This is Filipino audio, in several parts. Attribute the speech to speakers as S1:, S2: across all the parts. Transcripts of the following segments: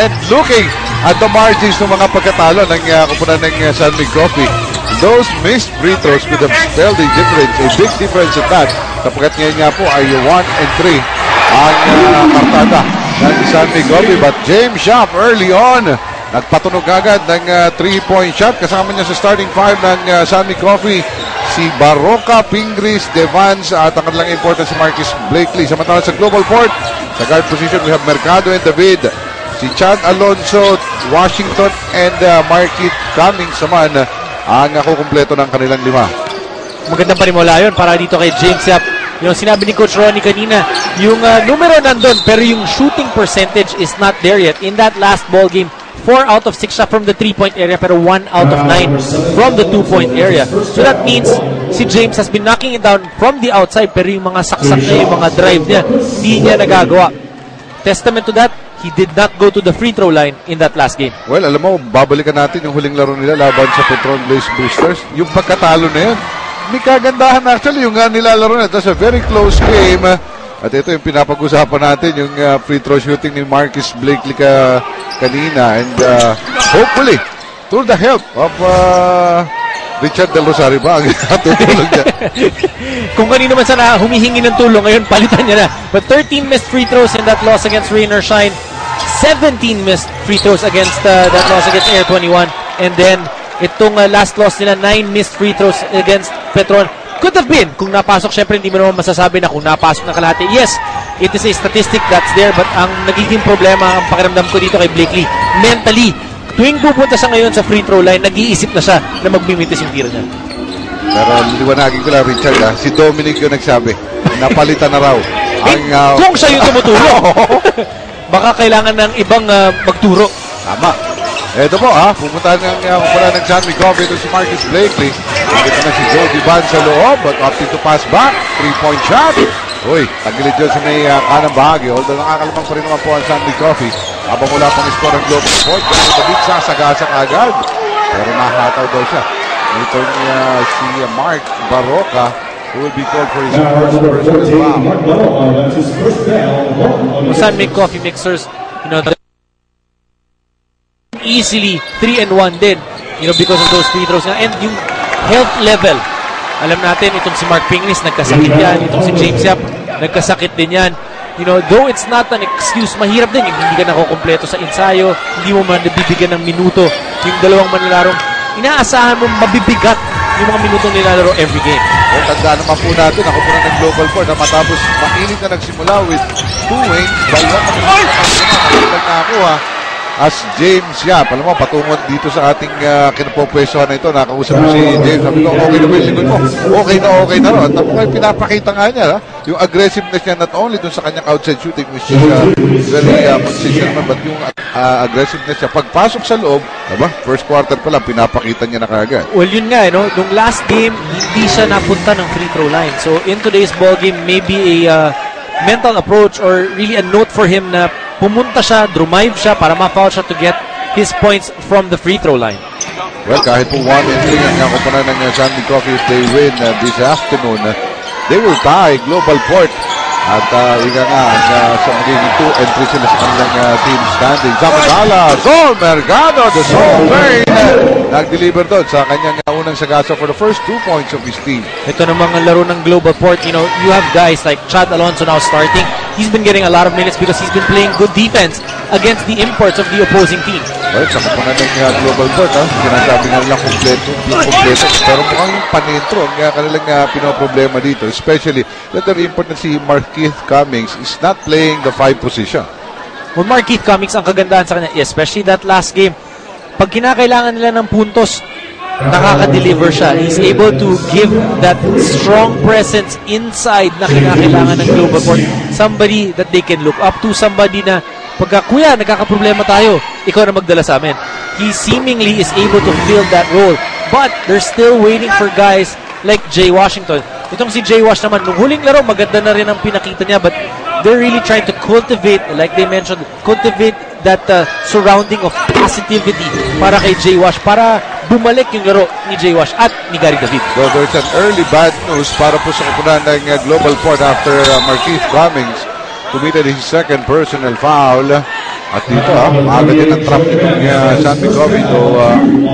S1: And looking at the margins ng mga pagkatalo ng kupunan ng San Miguel Coffee, those missed free throws could have spelled a big difference at that. Sapagkat ngayon nga po ay 1-3 ang kartada ng San Miguel Coffee. But James Shop early on, nagpatunog agad ng 3-point shot. Kasama niya sa starting 5 ng San Miguel Coffee, si Baroka, Pingris, Devans, at ang kanilang important si Marcus Blakely. Samantala sa GlobalPort, sa guard position, we have Mercado and David. Si Chad Alonso, Washington, and Marquette Cummings naman ang kukumpleto ng kanilang 5.
S2: Magandang panimula yun para dito kay James Yap. Yung sinabi ni Coach Ronnie kanina, yung numero nandun, pero yung shooting percentage is not there yet. In that last ball game, 4 out of 6 siya from the 3-point area, pero 1 out of 9 from the 2-point area. So that means si James has been knocking it down from the outside, pero yung mga saksak niya, yung mga drive niya, hindi niya nagagawa. Testament to that, he did not go to the free throw line in that last game.
S1: Well, alam mo, babalikan natin yung huling laro nila laban sa Petron Blaze Boosters. Yung pagkatalo na yun, may kagandahan actually yung nilalaro na. It was a very close game. At ito yung pinapag-usapan natin, yung free throw shooting ni Marcus Blakely kanina. And hopefully, through the help of Richard Del Rosario ba ang tutulong niya?
S2: Kung kanino man sana humihingi ng tulong, ngayon palitan niya na. But 13 missed free throws in that loss against Rain or Shine. 17 missed free throws against that loss against Air 21. And then, itong last loss nila, 9 missed free throws against Petron. Could have been, kung napasok, syempre hindi mo naman masasabi na kung napasok na kalahati. Yes, it is a statistic that's there, but ang nagiging problema, ang pakiramdam ko dito kay Blakely, mentally, tuwing pupunta siya ngayon sa free throw line, nag-iisip na siya na magbimitis yung tira niya.
S1: Pero liwanagin ko lang, Richard, si Dominic yung nagsabi, napalitan na raw.
S2: Kung siya yung tumuturo, baka kailangan ng ibang magturo.
S1: Tama. Ito po, pupunta ng San Miguel Coffee ito si Marcus Blakely. Ito na si Joe Divan sa loob, but opted to pass back. 3-point shot. Uy, tagilid dyan sa may kanang bahagi. Although nakakalabang pa rin naman po ang San Miguel Coffee. Habang wala pang score ang GlobalPort, ganun sa big sasagasak agad. Pero nahataw daw siya. Ito niya si Mark Baroka, who will be called for his first personal foul.
S2: San Miguel Coffee Mixers, easily 3-1 din, because of those free throws. And yung health level, alam natin, itong si Mark Pingris, nagkasakit yan. Itong si James Yap, nagkasakit din yan. Though it's not an excuse, mahirap din yung hindi ka nakukumpleto sa ensayo, hindi mo man nabibigyan ng minuto. Yung dalawang manlalarong, inaasahan mo mabibigat yung mga minutong nilalaro every game.
S1: Tandaan naman po natin, ako po na ng GlobalPort na matapos mainit na nagsimula with 2 wings, dalawang nakakuha as James Yap. Alam mo, patungod dito sa ating kinapopwestuhan na ito, nakausap mo si James, sabi ko, okay na ba yung likod mo? Okay na rin. At ako kayo pinapakita nga niya, yung aggressiveness niya not only dun sa kanyang outside shooting, which is very consistent naman, but yung aggressiveness niya, pagpasok sa loob, diba? First quarter pa lang, pinapakita niya na kagad.
S2: Well, yun nga, nung last game, hindi siya napunta ng free throw line. So, in today's ball game, maybe a mental approach or really a note for him na pumunta siya, drive siya para ma-foul siya to get his points from the free throw line.
S1: Well, kahit po 1-3 ang kumpanan ng San Miguel Coffee, if they win this afternoon, they will tie GlobalPort. At ika nga, sa magiging 2-3 sila sa kanilang team standing. Samantala, Sol Mercado, the Soul Train, nag-deliver doon sa kanyang unang sagasa for the first 2 points of his team.
S2: Ito namang ang laro ng GlobalPort, you have guys like Chad Alonso now starting. He's been getting a lot of minutes because he's been playing good defense against the imports of the opposing team.
S1: Well, sa kumpanan ng GlobalPort, sinasabi nga nilang kompleto. Pero mukhang yung panintro ang kanilang pinoproblema dito. Especially, letter import na si Marquette Cummings is not playing the 5 position.
S2: Well, Marquette Cummings, ang kagandahan sa kanya, especially that last game, pag kinakailangan nila ng puntos, nakaka-deliver siya. He's able to give that strong presence inside na kinakailangan ng GlobalPort. Somebody that they can look up to, somebody na pagka, kuya, nagkakaproblema tayo, ikaw na magdala sa amin. He seemingly is able to fill that role. But they're still waiting for guys like Jay Washington. Itong si Jay Wash naman, nung huling laro, maganda na rin ang pinakita niya, but they're really trying to cultivate, like they mentioned, cultivate that surrounding of positivity para kay Jay Wash, para bumalik yung laro ni Jay Wash at ni Gary David.
S1: So there's an early bad news para po sa kupunan ng GlobalPort after Marquette Cummings committed his second personal foul. At dito, maaga din ang trap nitong San Miguel Coffee. So,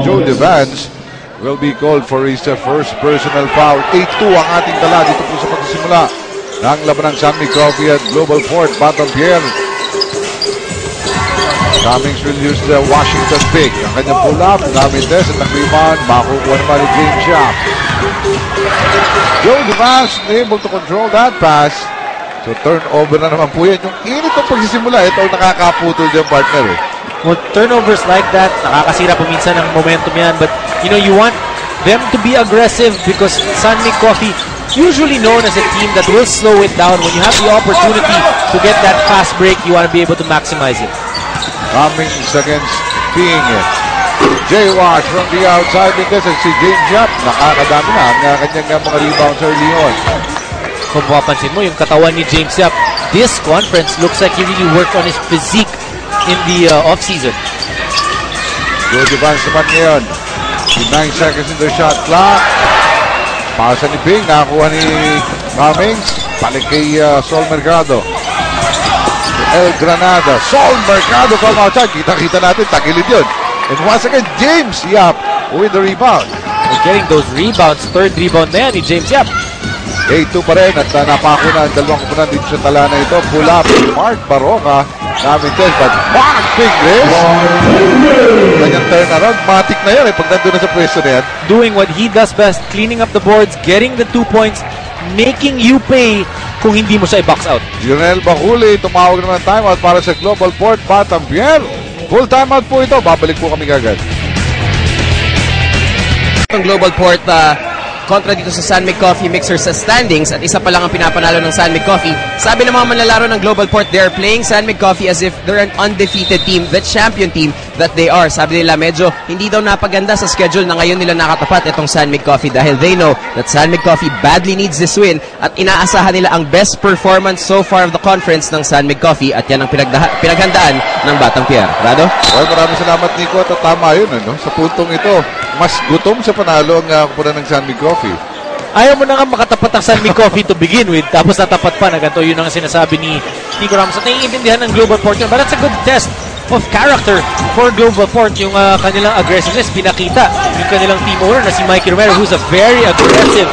S1: Joe Devance will be called for his first personal foul. 8-2 ang ating tala dito po sa pagsisimula ng laban ng San Miguel Coffee at GlobalPort Batang Pier. Cummings will use the Washington pick. Ang kanyang pull-up, gamit test at nag-rebound. Makukuha naman ni James Yap. Joe Devance able to control that pass. So turnover na naman po yan. Yung init ng pagsisimula, ito ang nakakaputol dyan, partner.
S2: Well, turnovers like that, nakakasira po minsan ng momentum yan. But, you know, you want them to be aggressive because San Miguel Coffee, usually known as a team that will slow it down. When you have the opportunity to get that fast break, you want to be able to maximize it.
S1: Cummings against Ping. J-Wash from the outside because si James Yap, nakakadami na ang kanyang mga rebounds early on.
S2: Kung mapapansin mo, yung katawan ni James Yap, this conference looks like he really worked on his physique in the off-season.
S1: Joe Devance naman ngayon. 9 seconds in the shot clock. Pasa ni Ping, nakakuha ni Cummings. Balik kay Sol Mercado. El Granada. Sol Mercado from outside. Kita-kita natin, tagilid yun. And once again, James Yap with the rebound.
S2: And getting those rebounds, third rebound na yan ni James Yap.
S1: 8-2 pa rin at napako na ang dalawang kupunan dito sa tala na ito. Pull up, Mark Baroka. Namin test, but Mark Pingles. Kanyang turnaround, matik na yan pag nandun na sa pwesto na yan.
S2: Doing what he does best, cleaning up the boards, getting the 2 points, making you pay kung hindi mo siya i-box out.
S1: Junel Bahuli, tumawag naman timeout para sa GlobalPort Batang Pier. Full timeout po ito. Babalik po kami agad.
S3: Ang GlobalPort kontra dito sa San Miguel Coffee Mixer sa standings at isa pa lang ang pinapanalo ng San Miguel Coffee. Sabi ng mga manlalaro ng GlobalPort, they're playing San Miguel Coffee as if they're an undefeated team, the champion team that they are. Sabi nila medyo hindi daw napaganda sa schedule na ngayon nila nakatapat itong San Miguel Coffee dahil they know that San Miguel Coffee badly needs this win at inaasahan nila ang best performance so far of the conference ng San Miguel Coffee at yan ang pinaghandaan ng Batang Pier. Rado?
S1: Well, maraming salamat, Nico, at tama yun. Sa puntong ito, mas gutom sa panalo ang kupunan ng San Miguel Coffee.
S2: Ayaw mo na nga makatapat ang San Miguel Coffee to begin with, tapos natapat pa na ganito. Yun ang sinasabi ni Nico Ramos at naiintindihan ng GlobalPort yun. But that's a good test of character for GlobalPort. Yung kanilang aggressiveness, pinakita yung kanilang team owner na si Mikey Romero, who's a very aggressive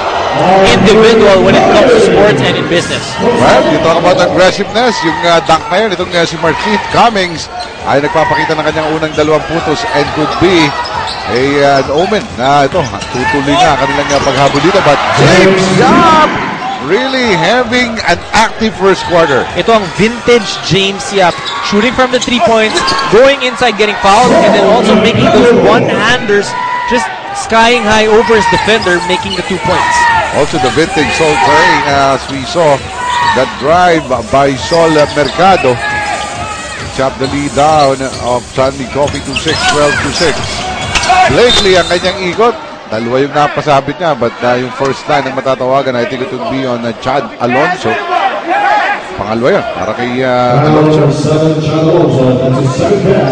S2: individual when it comes to sports and in business.
S1: Well, you talk about aggressiveness. Yung dunk na yun, itong si Marquise Cummings ay nagpapakita ng kanyang unang 2 puntos and could be an omen na ito, tutuloy na kanilang paghabol dito. But James Yap really having an active first quarter.
S2: Ito ang vintage James Yap, shooting from the 3 points, going inside, getting fouled, and then also making those one-handers, just skying high over his defender, making the 2 points.
S1: Also the vintage Sol playing as we saw that drive by Sol Mercado. Chop the lead down of San Miguel Coffee to 6, 12-6. Blakely ang kanyang ikot. Dalawa yung napasabit niya, but yung first line ang matatawagan, I think it would be on Chad Alonso. Pangalawa yun, para kay Alonso.
S2: It's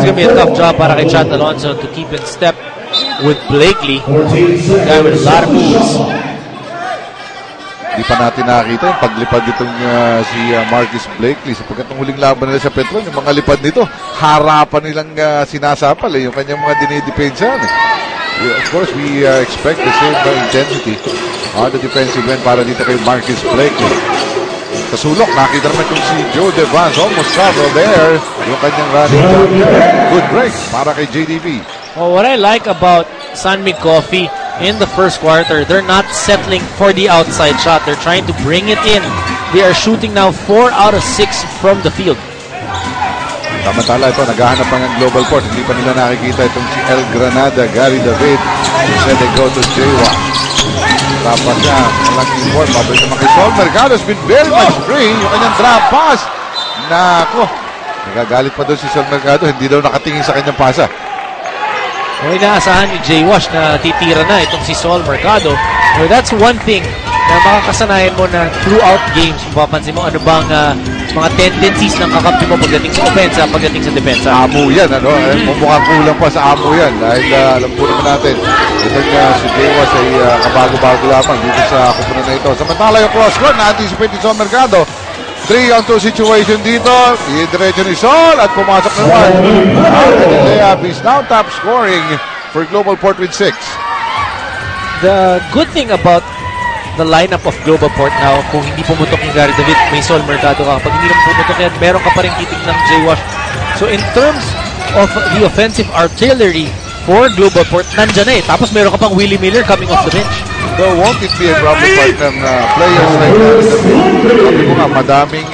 S2: gonna be a tough job para kay Chad Alonso to keep in step with Blakely. Guy with a lot of moves.
S1: Hindi pa natin nakakita yung paglipad itong si Marcus Blakely sapagkat ng huling laban nila sa Petron, yung mga lipad nito, harapan nilang sinasapal yung kanyang mga dinidepensa. Of course, we expect the same intensity on the defensive end para dito kay Marcus Blakely. Sa sulok, nakita naman kung si Joe Devance almost traveled there yung kanyang running down. Good break para kay JDB.
S2: Well, what I like about San Miguel Coffee in the first quarter, they're not settling for the outside shot. They're trying to bring it in. They are shooting now 4 out of 6 from the field.
S1: Samantala ito, naghahanap pa ng GlobalPort. Hindi pa nila nakikita itong si El Granada, Gary David. Instead they go to J-Wash. Dapat niya, walang import. Babalik naman kay Sol Mercado has been very much free. Yung kanyang drop pass. Nako, nagagalit pa doon si Sol Mercado. Hindi daw nakatingin sa kanyang pasa.
S2: Well, inaasahan ni J-Wash na titira na itong si Sol Mercado. So that's one thing na makakasanayan mo na throughout games. Kung papansin mo, ano bang mga tendencies ng kakampi mo pagdating sa opensa, pagdating sa depensa.
S1: Amo yan, mukhang kulang pa sa amo yan. Dahil alam po naman natin, itong si J-Wash ay kabago-bago lamang dito sa kupunan na ito. Samantala yung cross-court na anticipate ni Sol Mercado. 3-on-2 situation dito. Diretso ni Sol at pumasok naman. And layup is now top scoring for GlobalPort with 6.
S2: The good thing about the lineup of GlobalPort now, kung hindi pumutok yung Gary David, may Sol Mercado ka. Pag hindi naman pumutok yan, meron ka pa rin titig ng J-Wash. So in terms of the offensive artillery for GlobalPort, nandyan na eh. Tapos meron ka pang Willie Miller coming off the bench.
S1: So won't it be a problem part ng players like Gary David? Sabi ko nga, madaming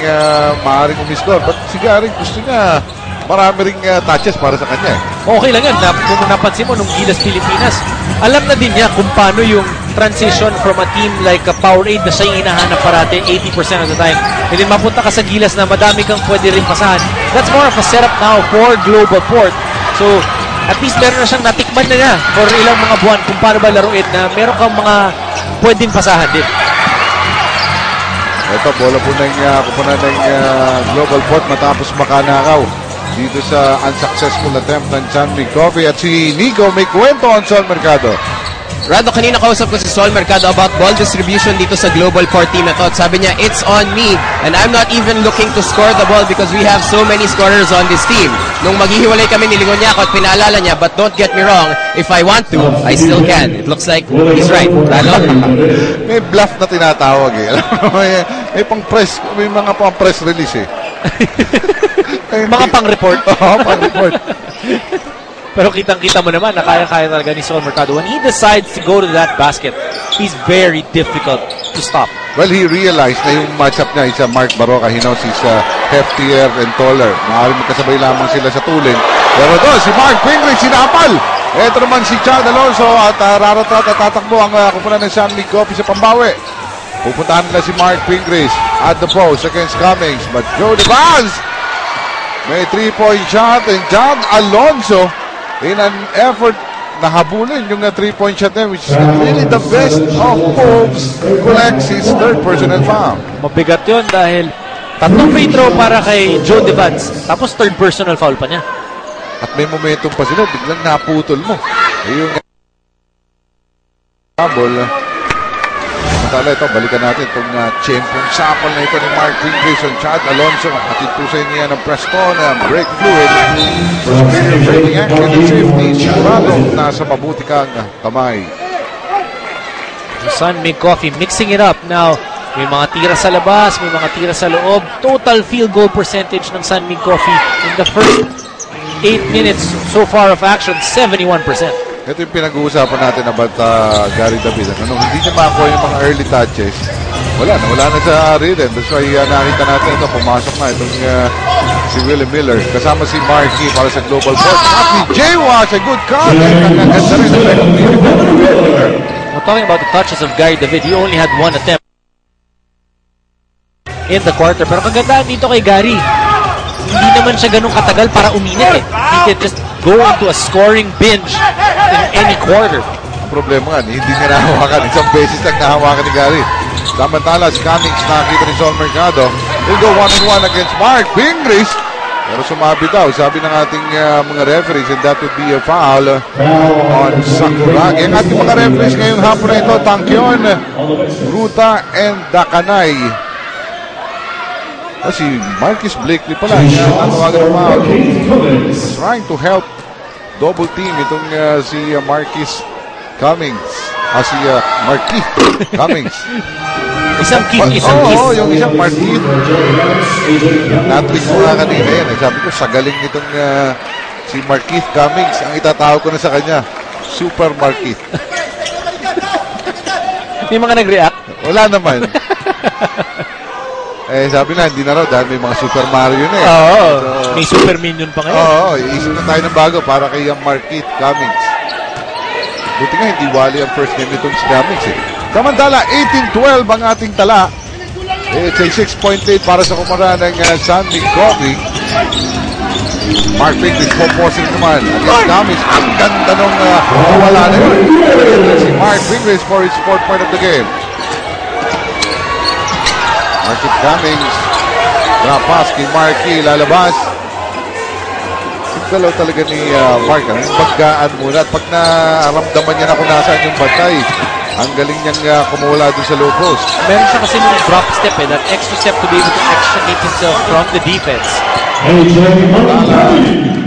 S1: maaaring umiscore. But si Gary gusto niya marami ring touches para sa kanya eh.
S2: Okay lang yan. Kung napansin mo, nung Gilas Pilipinas, alam na din niya kung paano yung transition from a team like a Powerade na siya yung hinahanap parati 80% of the time. And then mapunta ka sa Gilas na madami kang pwede rin pasahan. That's more of a setup now for GlobalPort. So, at least meron na siyang natikman na niya for ilang mga buwan kung paano ba laruin na meron kang mga pwedeng pasahan din.
S1: Ito, bola po ng GlobalPort matapos makanakaw dito sa unsuccessful attempt ng Chanmi Coffee at si Nico may kwento on Sol Mercado.
S3: Rado, kanina kausap ko si Sol Mercado about ball distribution dito sa GlobalPort team na to. At sabi niya, it's on me and I'm not even looking to score the ball because we have so many scorers on this team. Nung maghihiwalay kami, nilingon niya ako at pinaalala niya, but don't get me wrong, if I want to, I still can. It looks like he's right. Lalo?
S1: May bluff na tinatawag eh. May pang-press, may mga pang-press release eh.
S2: Mga pang-report.
S1: Oo, pang-report.
S2: Pero kitang-kita mo naman na kaya-kaya talaga ni Sol Mercado. When he decides to go to that basket, he's very difficult to stop.
S1: Well, he realized na yung matchup niya is Mark Baroka. He knows he's heftier and taller. Maaaring magkasabay lamang sila sa tuling. Pero doon, si Mark Pingree, sinapal. Ito naman si Chad Alonso at raratat at tatakbo ang kupunan ng San Mig Coffee sa pambawi. Pupuntahan nila si Mark Pingree at the post against Cummings. But Joe DeVaz may 3-point shot and Chad Alonso in an effort na habulin yung 3-point shot niya, which is really the best of moves, collects his third personal foul.
S2: Mabigat yun dahil tatlong free throw para kay Joe DeVance, tapos third personal foul pa niya.
S1: At may momentum pa sila, biglang naputol mo. Yung habol. Samantala ito, balikan natin itong champong sapal na ito ni Mark Pingree on Chad Alonso. Atid po sa inyo yan ng Preston, break fluid. For superior breaking action and safety, sigurado nasa mabuti kang kamay.
S2: San Mig Coffee mixing it up now. May mga tira sa labas, may mga tira sa loob. Total field goal percentage ng San Mig Coffee in the first 8 minutes so far of action, 71%.
S1: Ito yung pinag-uusapan natin about Gary David. Hindi niya makakuha yung mga early touches. Wala na sa rhythm. That's why nakita natin ito, pumasok na itong si Willie Miller. Kasama si Marky para sa GlobalPort. At ni J-Wash, a good call. Nagkaganda rin ang Miller.
S2: We're talking about the touches of Gary David. He only had one attempt in the quarter. Pero kagandaan dito kay Gary, hindi naman siya ganun katagal para uminit eh. He can just go into a scoring binge in any quarter.
S1: Ang problema nga, hindi niya nahawakan. Isang beses lang nahawakan ni Gary. Samantala, si Cummings nakita ni Sol Mercado. He'll go 1-on-1 against Mark Pingree. Pero sumabi daw, sabi ng ating mga referees, and that would be a foul on Sakuragi. Ang ating mga referees ngayong hapon na ito, Tangkyon, Ruta, and Dakanay. Si Marcus Blakely pala, natawagan ng foul. Trying to help double team itong si Marcus Cummings. Si Marquis Cummings.
S2: Isang kiss.
S1: Oo, yung isang Marquis. Natwig ko nga kanina yan. Sabi ko, sa galing nitong si Marquis Cummings, ang itatawag ko na sa kanya, Super Marquis.
S2: May mga nag-react?
S1: Wala naman. Sabi na, hindi na raw dahil may mga Super Mario na eh.
S2: Oo, so, may Super Minion pa ngayon.
S1: Oo, iisip na tayo ng bago para kay Marquis Cummings. Buti nga, hindi wali ang first name nitong si Cummings eh. Samantala, 18-12 ang ating tala. It's a 6-point lead para sa kumara ng San Mig Coffee. Mark Pingree, poposing naman against Cummings. Ang ganda nung wala na yun. Si Mark Pingree for his 4th point of the game. Marquis Cummings, drop pass kay Marquis, lalabas. Sigalaw talaga ni Mark, yung pagkaan muna. At pag naramdaman niya na kung nasaan yung bantay, Ang galing niyang kumula dun sa low post.
S2: Meron siya kasi yung drop step that extra step to be able to extricate himself from the defense.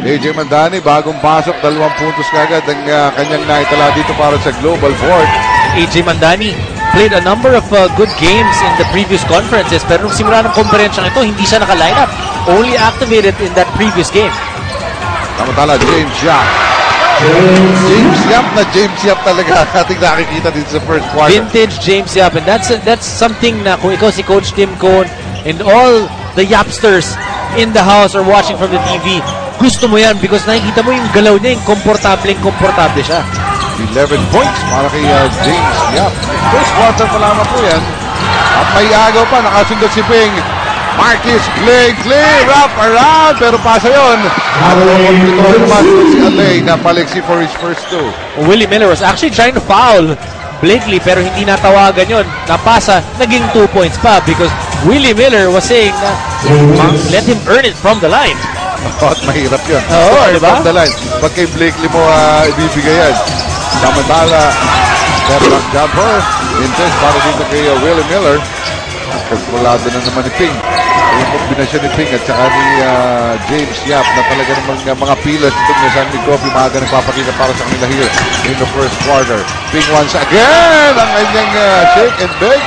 S1: AJ Mandani, bagong pasok, 2 puntos kagad ang kanyang naitala dito para sa GlobalPort.
S2: AJ Mandani played a number of good games in the previous conferences, pero nung simula ng konferensyang ito, hindi siya naka-line up. Only activated in that previous game.
S1: Samantala, James Yap na James Yap talaga ating nakikita dito sa first quarter.
S2: Vintage James Yap, and that's something na kung ikaw si Coach Tim Cohn and all the Yapsters in the house or watching from the TV, gusto mo yan because nakikita mo yung galaw niya, yung komportable siya.
S1: 11 points para kay James Yap. First quarter pa lamang po yan. At may agaw pa, nakasundot si Ping. Marcus Blakely, wrap around, pero pasa yun. At control naman si Alay na paliksi for his first 2.
S2: Willie Miller was actually trying to foul Blakely pero hindi natawagan yun. Napasa, naging 2 points pa because Willie Miller was saying na let him earn it from the line.
S1: At mahirap yun.
S2: Oo, diba?
S1: From the line. Pag kay Blakely mo ibibigay yan. Samantala, step-back jumper. Intense para dito kay Willie Miller. Kalkulado na naman ni Ping. Yung kombinasyon ni Ping at saka ni James Yap na talaga namang mga pillars itong ni San Miguel maaga nagpapakita para sa kanila here in the first quarter. Ping once again ang kanyang shake and bake.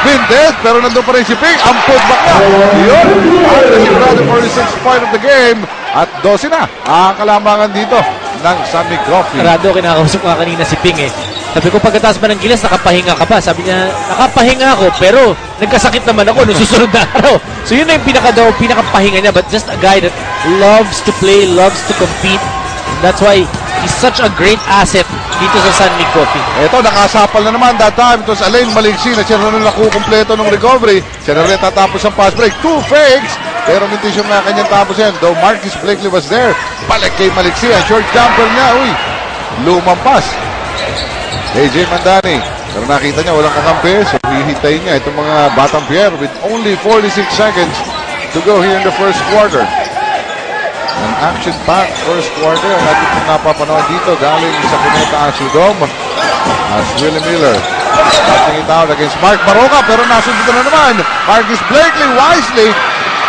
S1: Vintage, pero nandun pa rin si Ping. Ang putback na. Yun. After sigurado for the 6th point of the game. At 12 na ang kalamangan dito ng San Miguel.
S2: Rado, kinakausap ko kanina si Ping eh. Sabi ko, pagkatapos ba ng gilas, nakapahinga ka pa? Sabi niya, nakapahinga ako, pero nagkasakit naman ako noong susunod na araw. So yun na yung pinakapahinga niya, but just a guy that loves to play, loves to compete. And that's why he's such a great asset dito sa San Miguel.
S1: Ito, nakasapal na naman that time. Ito sa Alain Maliksi na siya na nakukumpleto ng recovery. Siya na rin tatapos ang pass break. 2 fakes, pero minti siya na kanyang tapos yan. Though Marcus Blakely was there, balik kay Maliksi. Ang short jumper niya, lumampas. AJ Mandani, pero nakita niya walang kakampi, so hihintayin niya itong mga Batang Pier with only 46 seconds to go here in the first quarter. An action-packed first quarter ang ating pong napapanood dito galing sa Cuneta Asudom as Willie Miller starting it out against Mark Baroka, pero nasunod na naman Marcus Blakely wisely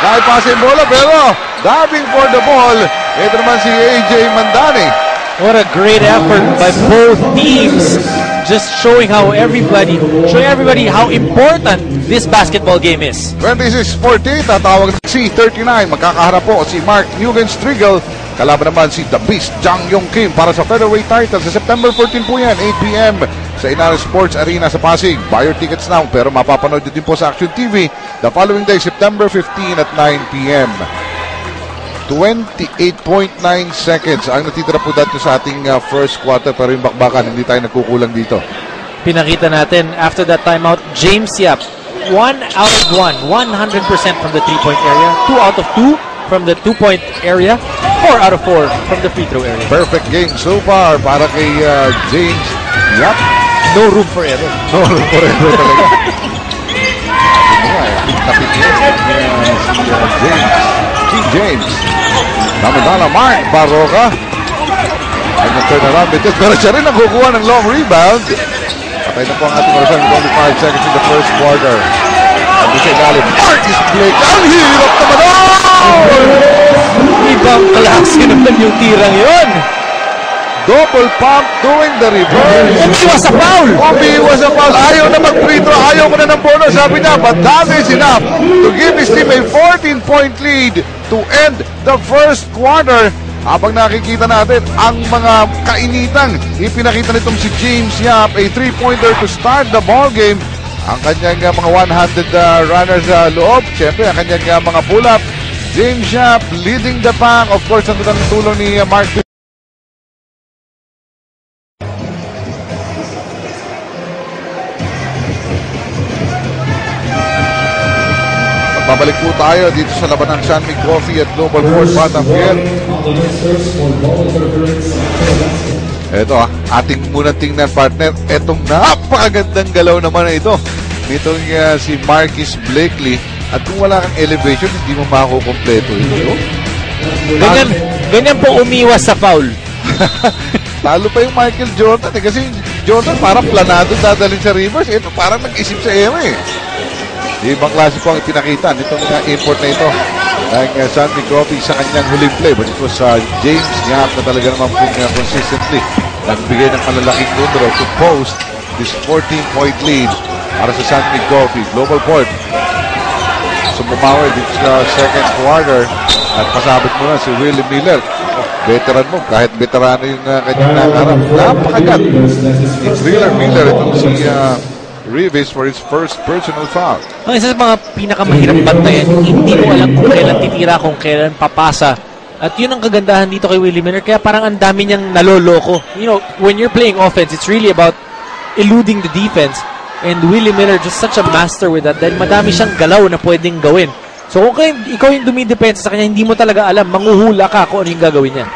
S1: naipasa yung bola, pero diving for the ball ito naman si AJ Mandani.
S2: What a great effort by both teams. Just showing everybody how important this basketball game is.
S1: 26-14, tatawag na si 39. Magkakaharap po si Mark Nugent-Striegel. Kalaban naman si The Beast, Jang Yong Kim para sa featherweight title. Sa September 14 po yan, 8 p.m. sa Inara Sports Arena sa Pasig. Buy your tickets now, pero mapapanood din po sa Action TV the following day, September 15 at 9 p.m. 28.9 seconds ang natitira po dito sa ating first quarter, pero yung bakbakan hindi tayo nagkukulang dito.
S2: Pinakita natin after that timeout, James Yap 1 out of 1, 100% from the 3-point area, 2 out of 2 from the 2-point area, 4 out of 4 from the free throw area.
S1: Perfect game so far para kay James Yap.
S2: No room for error.
S1: No room for error talaga. Kapit niya si James. Samantala, Mark Baroka. Ay nag-turn around with it, pero siya rin nakukuha ng long rebound. Patay na po ang ating orasan with only 5 seconds in the first quarter. Ando siya ilalim. Marcus Blake. Ang hirap naman.
S2: Ibang klase naman yung tirang yun.
S1: Double pump doing the reverse.
S2: Umiwas sa foul.
S1: Umiwas sa foul. Ayaw na mag-free throw. Ayaw mo na ng bonus. Sabi niya, but that is enough to give his team a 14-point lead to end the first quarter. Habang nakikita natin ang mga kainitang ipinakita nitong si James Yap, a 3-pointer to start the ball game. Ang kanyang mga one-handed runners sa loob. Siyempre, ang kanyang mga pull-up. James Yap leading the pack. Of course, nandun ang tulong ni Mark. Babalik po tayo dito sa laban ng San Miguel Coffee at GlobalPort Batang Pier. Ito ating munang tingnan partner. Etong napakagandang galaw naman na ito. Nitong si Marcus Blakely. At kung wala kang elevation, hindi mo makukompleto ito.
S2: Ganyan po umiwas sa foul.
S1: Talo pa yung Michael Jordan eh. Kasi Jordan parang planado dadalhin sa Rivers. Ito parang nag-isip sa ema eh. Ibang klase po ang ipinakita nitong import na ito ng San Miguel Coffee sa kanyang huling play. But it was James Yap na talaga naman po consistently nagbigay ng malalaking numero to post this 14-point lead para sa San Miguel Coffee. GlobalPort sumumaway dito sa second quarter at pasabit mo na si Willie Miller. Veteran mo, kahit veterano yung kanyang nakarap. Napakagat ni Thriller Miller itong si Reeves for his first personal foul.
S2: Ang isa sa mga pinakamahirap bantayan, hindi mo alam kung kailan titira, kung kailan papasa. At yun ang kagandahan dito kay Willie Miller. Kaya parang ang dami niyang naloloko. You know, when you're playing offense, it's really about eluding the defense. And Willie Miller just such a master with that. Dahil madami siyang galaw na pwedeng gawin. So kung ikaw yung dumidepensa sa kanya, hindi mo talaga alam, manghuhula ka kung ano yung gagawin niya.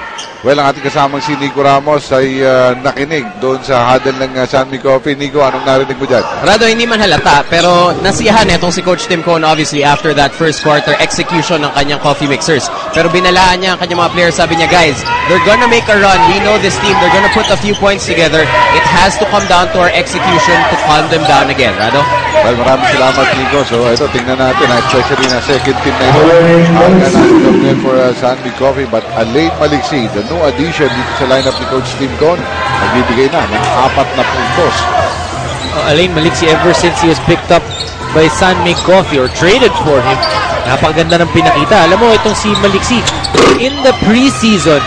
S1: Well, ang ating kasamang si Nico Ramos ay nakinig doon sa huddle ng San Miguel Coffee. Nico, anong narinig mo dyan?
S3: Rado, hindi man halata, pero nasiyahan itong si Coach Tim Cone obviously after that first quarter execution ng kanyang coffee mixers. Pero binalaan niya ang kanyang mga players. Sabi niya, guys, they're gonna make a run. We know this team. They're gonna put a few points together. It has to come down to our execution to calm them down again. Rado?
S1: Well, maraming salamat, Nico. So, ito, tingnan natin, especially na second team na ito. Ang natin for San Miguel Coffee, but Alain Maliksi, the new addition dito sa lineup ni Coach Tim Cone, nagbibigay na ng 4 na puntos.
S2: Alain Maliksi, ever since he was picked up by San Miguel Coffee or traded for him, napakaganda ng pinakita. Alam mo, itong si Maliksi, in the preseason,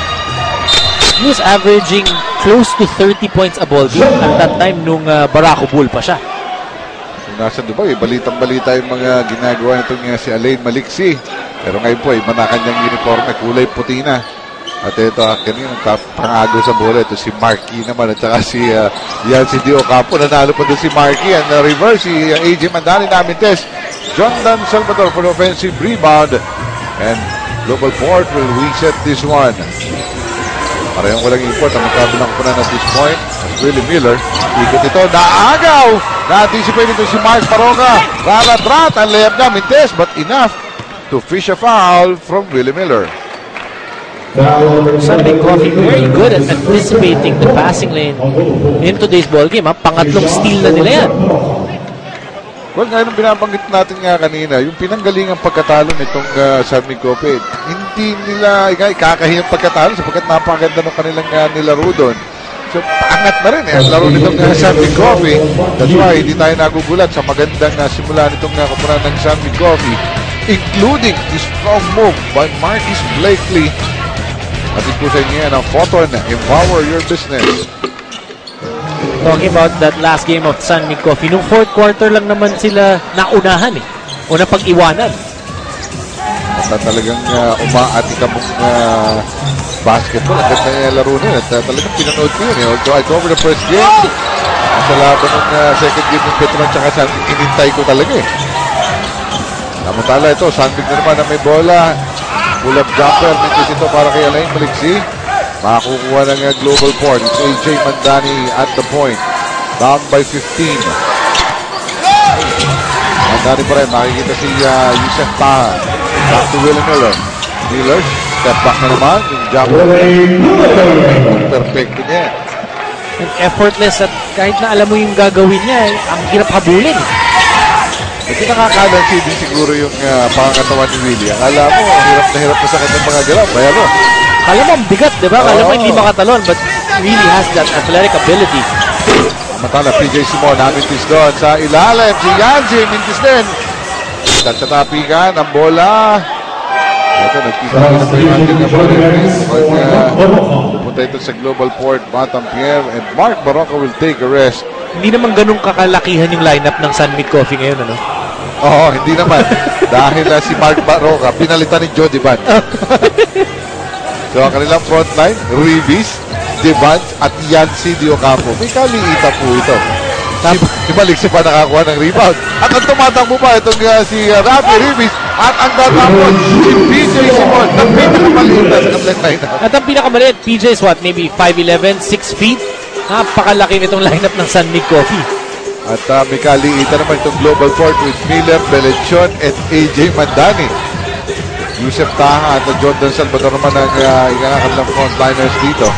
S2: he was averaging close to 30 points a ball game at that time nung Barako Bull pa siya.
S1: Nasa Dubai, balitang-balita yung mga ginagawa nitong si Alain Maliksi. Pero ngayon po, iba na kanyang uniforme, kulay puti na. At ito, kanina pangago sa bola. Ito si Marky naman at saka si Yancy Di Ocampo. Nanalo pa doon si Marky. And reverse, si AJ Mandani namin test. Jondan Salvador for offensive rebound. And GlobalPort will reset this one. Parehong walang import ang magkabilang ko na at this point. Willie Miller, ikot ito, naagaw! Na-anticipate ito si Mark Paroga. Rarat-rat ang layup niya, mintes, but enough to fish a foul from Willie Miller.
S2: San Miguel Coffee very good at anticipating the passing lane in today's ball game. Pangatlong steal na nila yan.
S1: Well, ngayon ang binabanggit natin nga kanina, yung pinanggalingang pagkatalo nitong San Miguel Coffee, hindi nila ikakahiyang pagkatalo sapagkat napakaganda ng kanilang nilaro doon. So, paangat na rin ang laro nitong San Miguel Coffee. That's why hindi tayo nagugulat sa magandang simula nitong kupunan ng San Miguel Coffee, including the strong move by Marquis Blakely. At ito sa inyo yan ang Photon, empower your business.
S2: Talking about that last game of San Miguel Coffee, nung fourth quarter lang naman sila naunahan eh. Una pag-iwanan.
S1: At talagang umaati ka mong basketball. At ganda laro na yun. At talagang pinanood ko yun. Although I covered the first game, sa laban ng second game ng Petron tsaka San Miguel, inintay ko talaga eh. Namutala ito, San Miguel na naman na may bola. Pull-up jumper, mintis ito para kay Alain Maliksi. Makakukuha ng GlobalPort. It's AJ Mandani at the point. Down by 15. Mandani pa rin. Makikita si Yusef Taha. Back to Willie Miller. Miller, step back na naman. Yung jumper. Perfecto niya.
S2: And effortless at kahit na alam mo yung gagawin niya, ang hirap habulin.
S1: Kasi nakakalansi din siguro yung pangatawan ni Willie. Akala mo, hirap na sa kanyang mga galaw. Pero,
S2: kala mo ang bigat, di ba? Kala mo hindi makatalon, but really has that athletic ability.
S1: Matala, PJ Simon, namintis doon sa ilalim. Si Yanzi, mintis din. At sa tapikan, ang bola. Ito, nagkita-kita po yung ating pupunta ito sa GlobalPort Batang Pier. And Mark Barroca will take a rest.
S2: Hindi naman ganun kakalakihan yung lineup ng San Miguel Coffee ngayon, ano?
S1: Oo, hindi naman. Dahil si Mark Barroca, pinalitan ni Joe Divan. So, ang kanilang frontline, Reeves, Divan, at Yancy Di Ocampo. May kaliita po ito. Si Maliksi pa nakakuha ng rebound. At ang tumatakbo pa itong si Rafi Reeves. At ang tatapon, si PJ Simon, na pinakamaliit sa kanilang lineup.
S2: At ang pinakamaliit, PJ is what? Maybe 5'11", 6 feet? Napakalaki nitong lineup ng San Miguel Coffee.
S1: At may kaliita naman itong GlobalPort with Miller, Belechon, at AJ Mandani. Yusef Taha at Jordan Salvador naman ang ikakakanilang frontliners dito.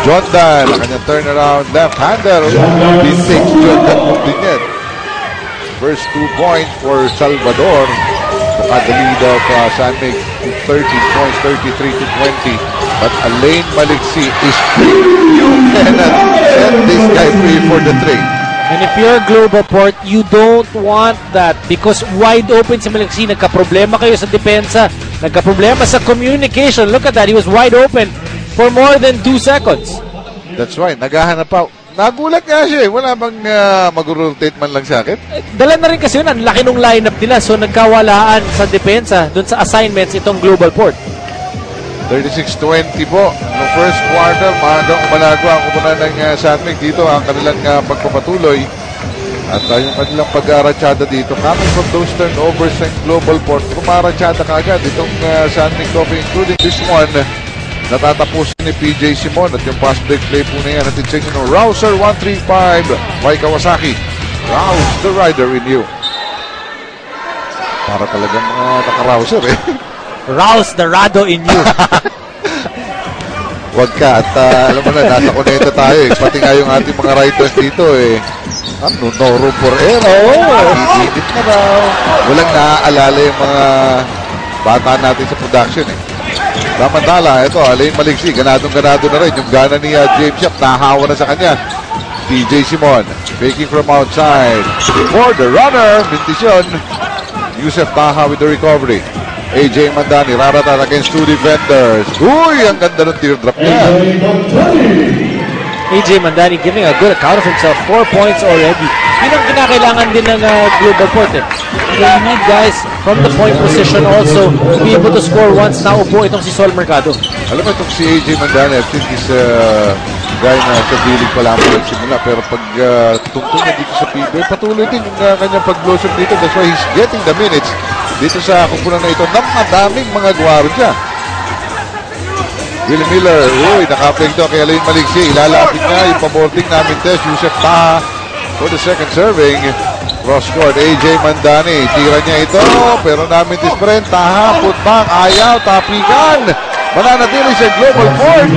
S1: Jordan, ang kanyang turnaround left-hander. Vintage Jordan move din yan. First 2 points for Salvador. At the lead of San Mig to 13 points, 33-20. But Alain Maliksi is free. You cannot set this guy free for the trade.
S2: And if you're GlobalPort, you don't want that because wide open si Maliksi. Nagka-problema kayo sa depensa. Nagka-problema sa communication. Look at that. He was wide open for more than 2 seconds.
S1: That's right. Naghahanap pa. Nagulat nga siya eh. Wala bang mag-rotate man lang sa akin?
S2: Dala na rin kasi yun. Ang laki ng lineup nila. So nagkawalaan sa depensa dun sa assignments itong GlobalPort.
S1: 36-20 po. No first quarter, maagang umalagwa ang kupunan ng San Mig dito. Ang kanilang pagpapatuloy. At yung kanilang pag-aaratsada dito. Coming from those turnovers ng GlobalPort, kumaratsada kaagad itong San Mig Coffee, including this one. Natatapusin ni PJ Simon at yung pass break play po na yan. At it's ng Rouser 135 by Kawasaki. Rouse the rider in you. Para talagang mga naka-rouser eh.
S2: Rouse the Rado in you.
S1: Wag ka. At alam mo na, nasa Cuneta tayo eh. Pati nga yung ating mga writers dito eh. Ano, no room for error. Iinit na raw. Walang naaalala yung mga bata natin sa production eh. Samantala, ito, Alain Maliksi, ganadong-ganado na rin. Yung gana ni James Yap, nahawa na sa kanya. PJ Simon, faking from outside. For the runner, Mintisyon. Yusef Taha with the recovery. AJ Mandani, raratan against 2 defenders. Uy, ang ganda ng teardrop niya.
S2: AJ Mandani giving a good account of himself. 4 points already. Yun ang kinakailangan din ng GlobalPort eh. You need guys from the point position also to be able to score once naupo itong si Sol Mercado.
S1: Alam mo itong si AJ Mandani, I think is guy na sa bilig pa lamang nagsimula. Pero pag tungtong na dito sa PBA, patuloy din yung kanyang pag-blossom dito. That's why he's getting the minutes dito sa kumpunan na ito ng madaming mga gwardiya. Will Miller, uy, naka-apekto kay Alain Maliksi. Ilalapit niya yung paborting namin test. Yusef Taha for the second serving. Cross-court, AJ Mandani. Tira niya ito, pero namin disprent. Taha, putbang, ayaw, tapikan. Mananatili siya GlobalPort.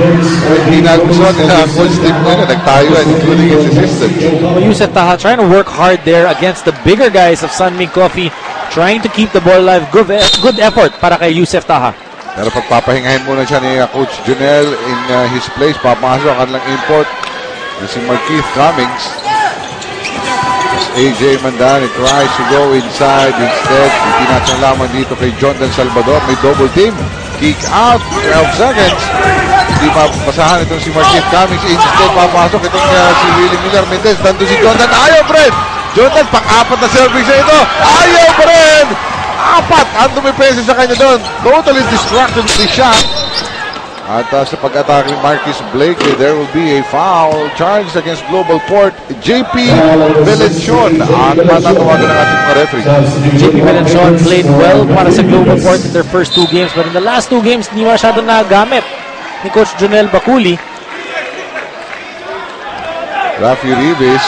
S1: Hindi nagustuhan nila ang coach team nila. Nagtayo yan, including his assistant.
S2: Yusef Taha trying to work hard there against the bigger guys of San Mig Coffee. Trying to keep the ball alive. Good effort para kay Yusef Taha.
S1: Pero pagpapahingahin muna siya ni Coach Junel in his place. Papasok ang kanilang import. Si Markeith Cummings. AJ Mandani tries to go inside. Instead, itinatang lamang dito kay Jordan Salvador. May double team. Kick out. 12 seconds. Hindi mapasahan itong si Markeith Cummings. Instead, papasok itong si Willie Miller Mendez. Nandun si Jordan. Ayaw, Fred! Jordan, pang-apat na serving sa ito. Ayaw, Fred! 4 ang dumipensa sa kanya doon. Totally distracted with the shot. At sa pag-atake ni Marquis Blakely, there will be a foul charge against GlobalPort. JP Valencion ang matatawagan ng ating mga referee.
S2: JP Valencion played well para sa GlobalPort in their first 2 games, but in the last 2 games, hindi masyadong nagamit ni Coach Jonel Baculi.
S1: Rafi Ribes,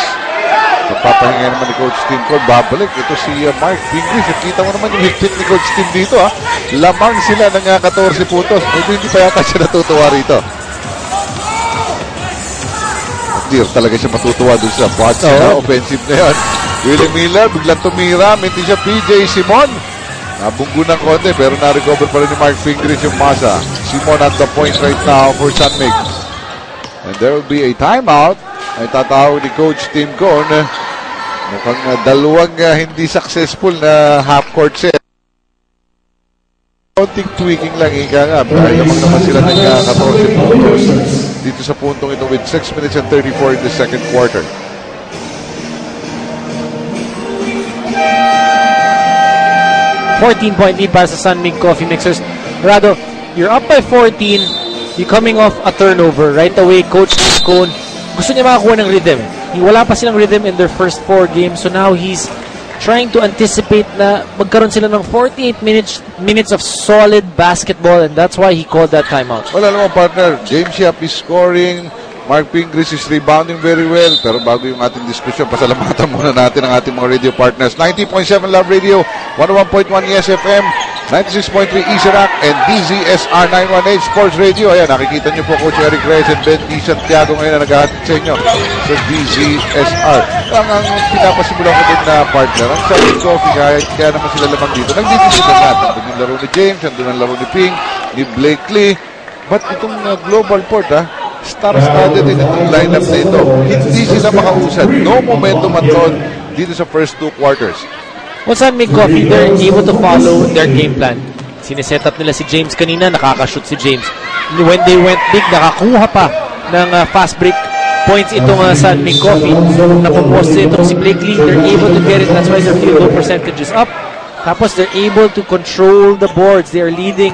S1: papahinga naman ni Coach Tim Cole, babalik. Ito si Mark Pinglish. Kita mo naman yung higpit ni Coach Tim dito ha. Lamang sila ng 14 puntos. Hindi pa yata siya natutuwa rito. Hindi talaga siya matutuwa dun sa bots na offensive na yun. Willie Miller, biglang tumira. Minti siya PJ Simon. Nabunggo ng konti pero na-recover pa rin ni Mark Pinglish yung masa. Simon at the point right now for San Mig. And there will be a timeout. Ay tatawag ni Coach Tim Cone. Mukhang dalawang hindi successful na half-court set. Counting tweaking lang ika nga. Kaya naman sila ng 14 puntos dito sa puntong ito with 6 minutes and 34 in the second quarter.
S2: $14-point lead para sa San Mig Coffee Mixers. Rado, you're up by 14. You're coming off a turnover. Right away, Coach Cone gusto niya makakuha ng rhythm. Wala pa silang rhythm in their first 4 games. So now he's trying to anticipate na magkaroon sila ng 48 minutes of solid basketball, and that's why he called that timeout.
S1: Wala naman partner. James Yap is scoring. Mark Pingris is rebounding very well. Pero bago yung ating diskusyon, pasalamatan muna natin ang ating mga radio partners. 90.7 Love Radio, 101.1 ESFM, 96.3 Easy Rock and DZSR 918 Sports Radio. Ayan, nakikita niyo po Coach Eric Reyes and Ben D. Santiago ngayon na naghahatid sa inyo sa DZSR. Ang pinapasimulan ko din na partner, ang Sunny Coffee, kaya naman sila lamang dito. Nagdidisita natin. Nandun yung laro ni James, nandun ang laro ni Ping, ni Blakely. But itong GlobalPort, star-studded din itong lineup na ito. Hindi sila makausad. No momentum at all dito sa first 2 quarters.
S2: Well, San Mig Coffee, they're able to follow their game plan. Sineset up nila si James kanina, nakakashoot si James. When they went big, nakakuha pa ng fast break points itong San Mig Coffee. Napoposte itong si Blakely, they're able to get it. That's why their field goal percentage is up. Tapos they're able to control the boards. They are leading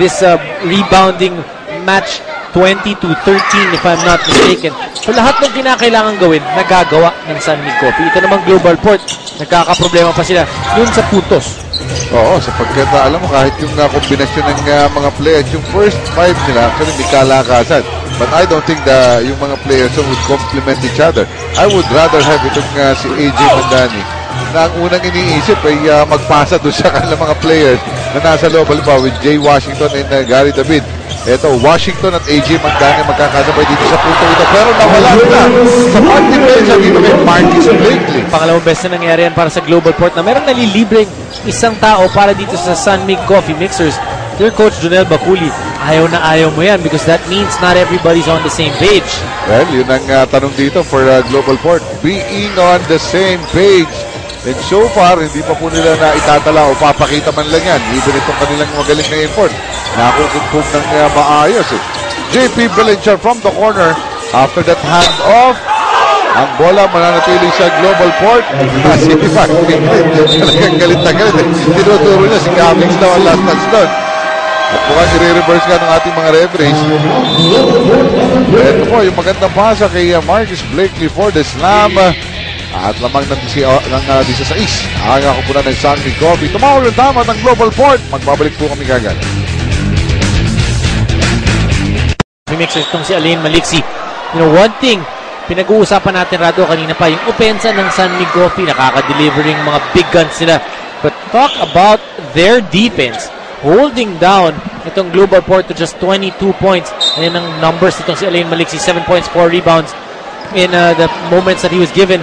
S2: this rebounding match 20-13 if I'm not mistaken. So lahat ng kinakailangan gawin, nagagawa ng San Mig Coffee. Ito namang GlobalPort, nagkakaproblema pa sila dun sa puntos.
S1: Oo, sapagkat alam mo kahit yung kombinasyon ng mga players, yung first 5 nila, actually may kalakasan. But I don't think yung mga players would complement each other. I would rather have itong si AJ Mandani na ang unang iniisip ay magpasa doon sa kanilang mga players na nasa loob, halimbawa with Jay Washington and Gary David. Ito, Washington at AJ Mandani magkakasabay dito sa punto ito. Pero nawala na sa party player dito kay Marcus Blakely.
S2: Pangalawang best na nangyari yan para sa GlobalPort na meron nalilibreng isang tao para dito sa San Mig Coffee Mixers. Their coach, Jonel Baculi, ayaw na ayaw mo yan because that means not everybody's on the same page.
S1: Well, yun ang tanong dito for GlobalPort. Being on the same page. And so far, hindi pa po nila na itatala o papakita man lang yan. Even itong kanilang magaling na effort. Nakukugpog ng maayos. JP Belenchar from the corner. After that hand-off, ang bola mananatili sa GlobalPort. Si Mark talagang galit na galit. Tinuturo niya si Cummings daw ang last touch doon. At mukhang i-reverse nga ng ating mga referees. Ito po, yung magandang pasa kay Marcus Blakely for the slam. At lamang ng 16. Ang kakupunan ng San Mig Coffee. Tumawag ang tama ng GlobalPort. Magbabalik po kami kagad.
S2: Mixers itong si Alain Maliksi. You know, one thing, pinag-uusapan natin, Rado, kanina pa, yung opensa ng San Mig Coffee, nakaka-delivering mga big guns sila. But talk about their defense. Holding down itong GlobalPort to just 22 points. Ayan ang numbers itong si Alain Maliksi. 7 points, 4 rebounds in the moments that he was given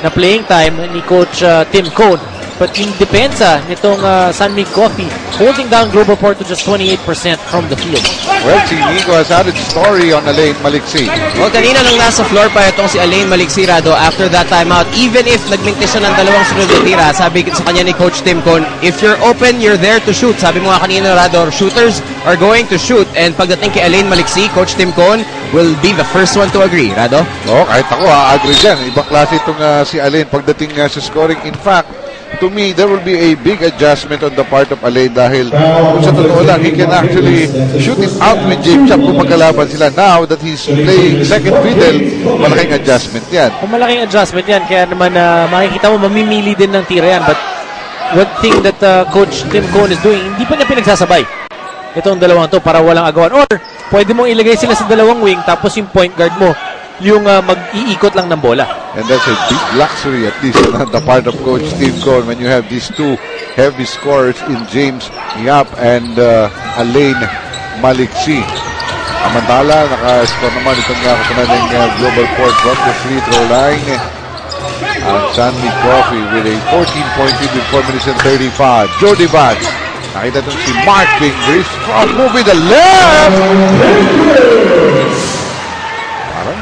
S2: na playing time ni Coach Tim Cone. But yung depensa nitong San Mig Coffee, holding down GlobalPort to just 28% from the field.
S1: Well, si Nico has added story on Alain Maliksi.
S3: Well, kanina nung nasa floor pa itong si Alain Maliksi, Rado, after that timeout, even if nagmintis siya ng dalawang sunod na tira, sabi sa kanya ni Coach Tim Cone, if you're open, you're there to shoot. Sabi mo nga kanina, Rado, shooters are going to shoot. And pagdating kay Alain Maliksi, Coach Tim Cone will be the first one to agree, Rado.
S1: Oo, kahit ako agree dyan. Ibang klase itong si Alain pagdating sa scoring. In fact, to me, there will be a big adjustment on the part of Alain dahil kung sa totoo lang, he can actually shoot it out with James Chap kung magkalaban sila. Now that he's playing second fiddle, malaking adjustment yan.
S2: Kung malaking adjustment yan, kaya naman makikita mo, mamimili din ng tira yan. But one thing that Coach Tim Cone is doing, hindi pa niya pinagsasabay itong dalawang to para walang agawan. Or, pwede mong ilagay sila sa dalawang wing, tapos yung point guard mo, yung mag-iikot lang ng bola.
S1: And that's a big luxury, at least on the part of Coach Tim Cone, when you have these two heavy scorers in James Yap and Alain Maliksi. Amantala, naka-score naman itong kakunan ng GlobalPort from the free throw line. At San Mig Coffee with a 14-point lead with 4 minutes and 35. Jody Vance. Nakita itong si Mark Pingris. Front move with the left! Parang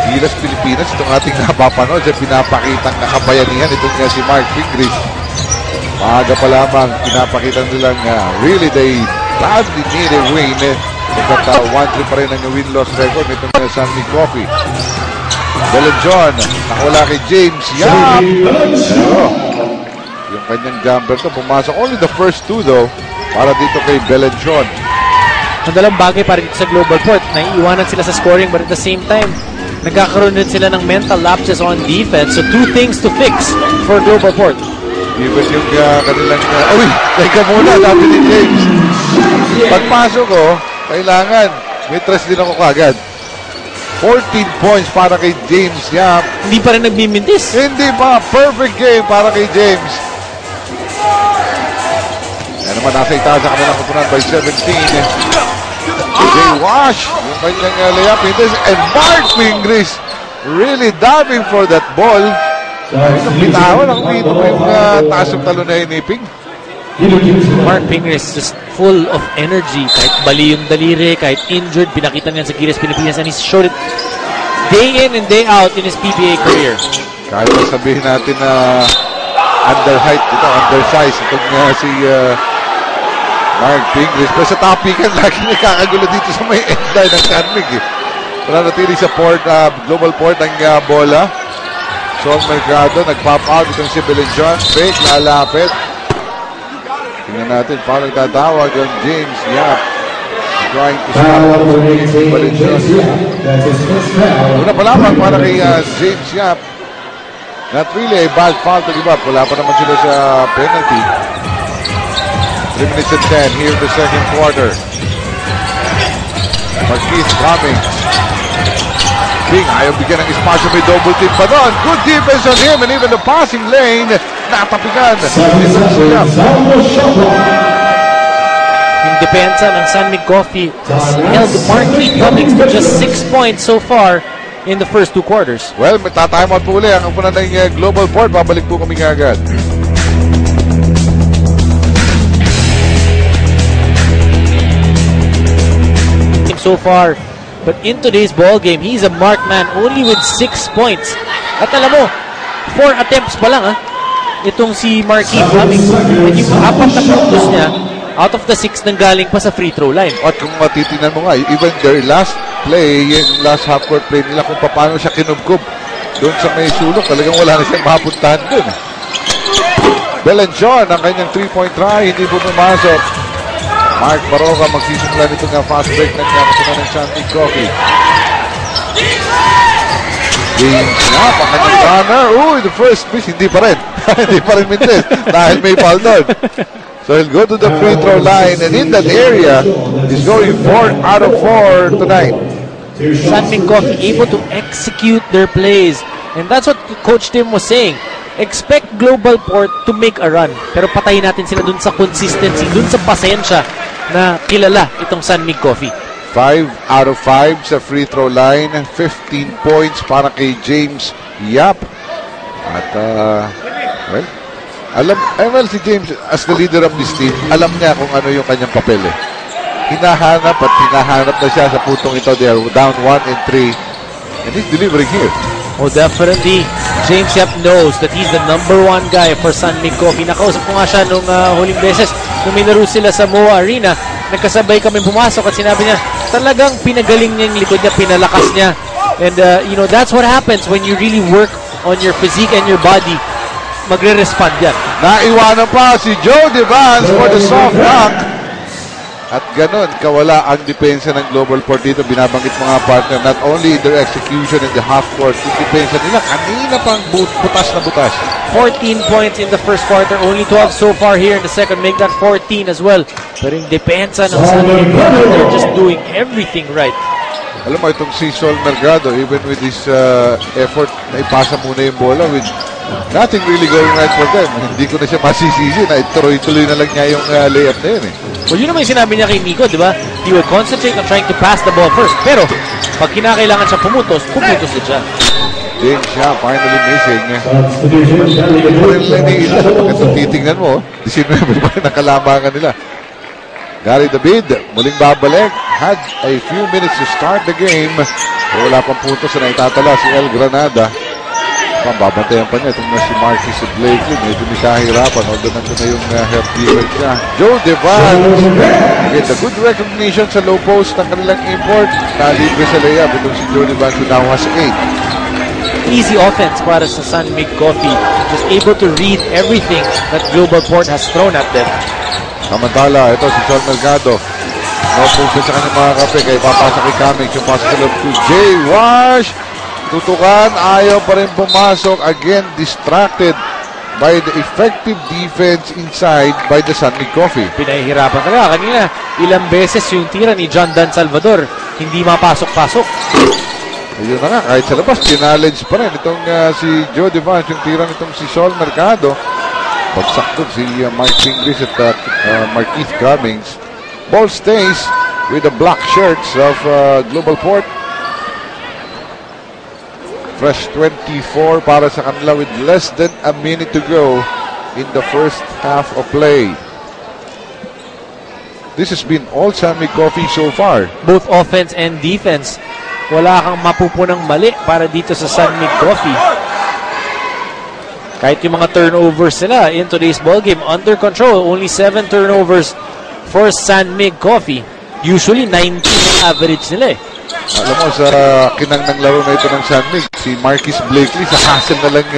S1: Gilas Pilipinas itong ating napapanood sa pinapakitang nakabayanihan itong si Mark Pingris. Maaga pa lamang pinapakita nilang really they badly need a win. Pagkat 1-3 pa rin ang win-loss record nitong San Mig Coffee. Belenjon, nakawala kay James Yap. Yung kanyang jumper to pumasok. Only the first two though para dito kay Belenjon.
S2: Ang dalawang bagay para dito sa GlobalPort, naiiwanan sila sa scoring but at the same time, nagkakaroon din sila ng mental lapses on defense. So two things to fix for GlobalPort.
S1: Even yung kanilang, teka muna, sabi ni James. Pagpasok ko, kailangan, may trust din ako kagad. 14 points para kay James Yap.
S2: Hindi pa rin nagmimintis.
S1: Hindi pa, perfect game para kay James. Yan naman naman nasa itaas sa kanilang kupunan by 17. Jay Wash, yung kanyang layup. And Mark Pingris really diving for that ball. Bitawan ang dito yung taas ng talon na hiniping.
S2: Mark Pingris just full of energy. Kahit bali yung daliri, kahit injured, pinakita niya sa Gilas Pilipinas, and he's showed it day in and day out in his PBA career.
S1: Kahit sabihin natin na underheight ito, undersized itong si Mark Pingris. Pero sa topican, lagi nakakagulo dito sa may endline ng Canmig. Wala natili sa GlobalPort ang bola. Sean Mercado, nag-pop out itong si Belenjon. Fake, lalapit. Tingnan natin, paano nagtatawag yung James Yap. Trying to stop si Belenjon. Una pa lamang para kay James Yap. Not really a bad foul to give up. Wala pa naman sila sa penalty. 3 minutes and 10 here in the second quarter. Marquise coming. King, ayaw bigyan ng espasyo, may double team pa doon. Good defense on him, and even the passing lane, natapigan.
S2: Yung depensa ng San Mig Coffee has held Marquis Cummings to just 6 points so far in the first 2 quarters.
S1: Well, may tatime out po uli. Ang upunan ng GlobalPort, babalik po kami agad.
S2: So far, but in today's ball game, he's a marked man only with 6 points. At alam mo, 4 attempts pa lang itong si Marquis Cummings. And yung 4 na puntos niya, out of the 6 nanggaling pa sa free throw line.
S1: At kung matitinan mo nga, even their last play, yung last half-court play nila, kung paano siya kinubkob doon sa may sulok, talagang wala na siyang mapuntahan doon. Belenjon, ang kanyang 3-point try, hindi po pumasok. Mark Baroga magsisimula nito nga fast break ng kapunan ng San Mig Coffee. James Yap, ang kanyang runner. Uy, the first miss, hindi pa rin. Hindi pa rin mintis dahil may foul doon. So he'll go to the free throw line, and in that area, he's going 4 out of 4 tonight.
S2: San Mig Coffee able to execute their plays. And that's what Coach Tim was saying. Expect GlobalPort to make a run. Pero patayin natin sila dun sa consistency, dun sa pasensya na kilala itong San Mig Coffee.
S1: 5 out of 5 sa free throw line. 15 points para kay James Yap. At, well, si James, as the leader of this team, alam niya kung ano yung kanyang papel eh. Hinahanap at hinahanap na siya sa putong ito. They are down 1 and 3. And he's delivering here.
S2: Oh, definitely. James Yap knows that he's the #1 guy for San Mig Coffee. Nakausap ko nga siya nung huling beses. Nung may laro sila sa MOA Arena, nagkasabay kami pumasok at sinabi niya, talagang pinagaling niya yung likod niya, pinalakas niya. And, that's what happens when you really work on your physique and your body. Magre-respond yan.
S1: Naiwanan pa si Joe Devans for the soft dunk. At ganun, kawala ang depensa ng GlobalPort dito. Binabanggit mga partner, not only their execution in the half-court, yung depensa nila, kanina pang butas na butas.
S2: 14 points in the first quarter, only 12 so far here in the second. Make that 14 as well. Pero yung depensa ng San Mig, they're just doing everything right.
S1: Alam mo, itong si Sol Mercado, even with his effort, na ipasa muna yung bola with nothing really going right for them. Hindi ko na siya masisisi na ituloy-tuloy na lang niya yung layup na yun eh.
S2: Well, yun naman yung sinabi niya kay Nico, di ba? He would concentrate on trying to pass the ball first. Pero, pag kinakailangan siya pumutos din siya.
S1: James siya, finally missing. Hindi mo rin naiila. Pag itong titignan mo, 19 pa rin nakalamangan nila. Gary David, muling babalik. Had a few minutes to start the game. Pero wala pang puntos na itatala si El Granada. Babantayan pa niya itong na si Marquis Blakely. Medyo may kahirapan. Although nandun na yung health defense niya. Joe Devans. Again, the good recognition sa low post ng kanilang import. Nalibre sa layup. Itong si Joe Devans who now has 8.
S2: Easy offense para sa San Mig Coffee. Just able to read everything that GlobalPort has thrown at them.
S1: Samantala, ito si Sol Mercado. No post sa kanyang mga kape. Kaya papasa kay Kamik. Yung pasok sa loob to Jay Wash. Tutukan, ayaw pa rin pumasok. Again, distracted by the effective defense inside by the San Mig Coffee.
S2: Pinahihirapan talaga. Kanina, ilang beses yung tira ni John Dan Salvador, hindi mapasok-pasok.
S1: Ayun na nga, kahit sa labas, pinalage pa rin itong si Joe Devans, yung tira nitong si Sol Mercado. Pagsak doon si Mark Inglis at Markeith Cummings. Ball stays with the black shirts of GlobalPort. Fresh 24 para sa kanila with less than a minute to go in the first half of play. This has been all San Mig Coffee so far.
S2: Both offense and defense. Wala kang mapupunang mali para dito sa San Mig Coffee. Kahit yung mga turnovers nila in today's ballgame, under control. Only 7 turnovers for San Mig Coffee. Usually 19 ang average nila eh.
S1: Alam mo, sa kinang ng laro na ito ng San Mig, si Marquis Blakely, sa hustle na lang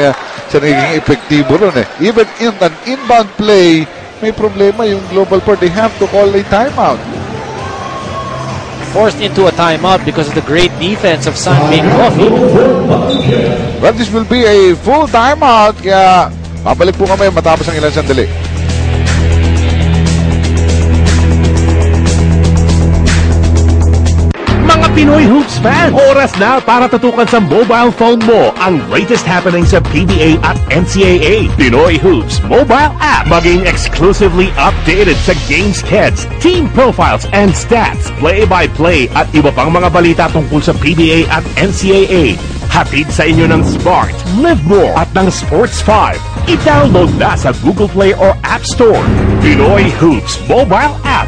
S1: siya nagiging epektibo ron eh. Even in an inbound play, may problema yung GlobalPort. They have to call a timeout.
S2: Forced into a timeout because of the great defense of San Mig Coffee.
S1: Well, this will be a full timeout. Kaya, babalik po kami matapos ang ilang sandali.
S4: Mga Pinoy Hoops fans, oras na para tutukan sa mobile phone mo ang latest happenings sa PBA at NCAA. Pinoy Hoops mobile app. Maging exclusively updated sa game skeds, team profiles and stats, play-by-play at iba pang mga balita tungkol sa PBA at NCAA. Hatid sa inyo ng Smart, Live More at ng Sports 5. I-download na sa Google Play or App Store. Pinoy Hoops mobile app.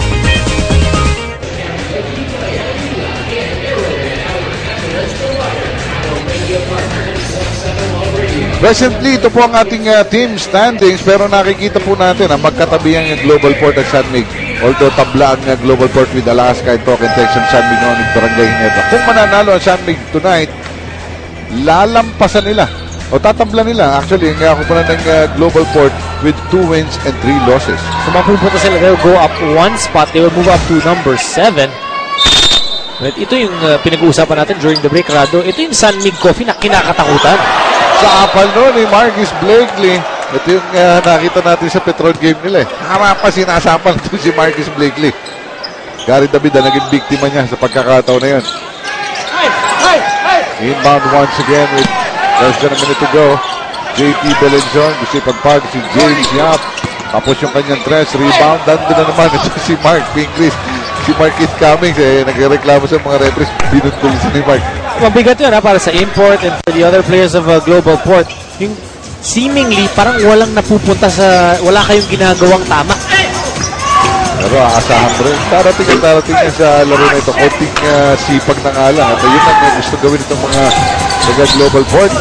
S1: Presently, ito po ang ating team standings, pero nakikita po natin ang magkatabi ang GlobalPort at San Mig. Although tabla ang GlobalPort with Alaska and Token Texas, San Mig noon with Barangay Ginebra. Kung mananalo ang San Mig tonight, lalampasan nila o tatabla nila. Actually, ang kupunan ng GlobalPort with 2 wins and 3 losses.
S2: So mapupunta sila, they'll go up 1 spot, they will move up to number 7. But ito yung pinag-uusapan natin during the break, Rado. Ito yung San Mig Coffee na kinakatakutan.
S1: Sa apal no ni Marquis Blakely. Ito yung nakita natin sa Petron game nila eh. Harapa sinasapal ito si Marquis Blakely. Gary David na naging biktima niya sa pagkakataon na yun. Inbound once again with less than a minute to go. JP Belenjon, gusto ipagpag si James Yap. Tapos yung kanyang dress, rebound. Nandun na naman ito si Mark Pingrist. Si Markeith Cummings nagreklamo sa mga referees. Binutol sa ni Mark.
S2: Mabigat yun para sa import and for the other players of GlobalPort. Yung seemingly parang walang napupunta sa, wala kayong ginagawang tama.
S1: Pero aasahan mo rin. Darating yan sa laro na ito. Konting sipag na nga lang. At yun ang gusto gawin itong mga GlobalPort.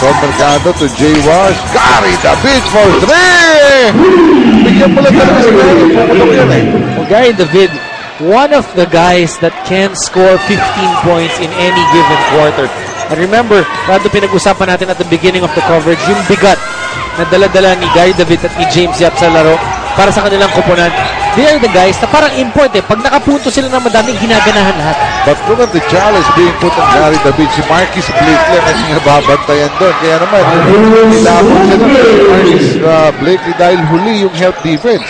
S1: From Mercado to Jay Wash. Gary David for 3! Bigyan mo lang talaga sa Gary. Pumulong yan eh.
S2: Well, Gary David, one of the guys that can score 15 points in any given quarter. And remember, Rado, pinag-usapan natin at the beginning of the coverage, yung bigat na dala-dala ni Gary David at ni James Yap sa laro para sa kanilang kupunan. They are the guys na parang import eh. Pag nakapunto sila ng madaming ginaganahan lahat.
S1: But look at the challenge being put on Gary David. Si Marquis Blakely ang nababantayan doon. Kaya naman, nilapon siya ng Marquis Blakely dahil huli yung help defense.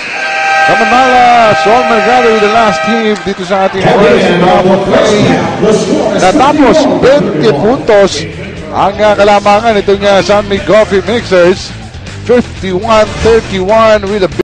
S1: Kamanala, Sol Mercado with the last hit dito sa ating first half of play. Natapos 20 puntos ang kalamangan itong San Mig Coffee Mixers. 51-31 with a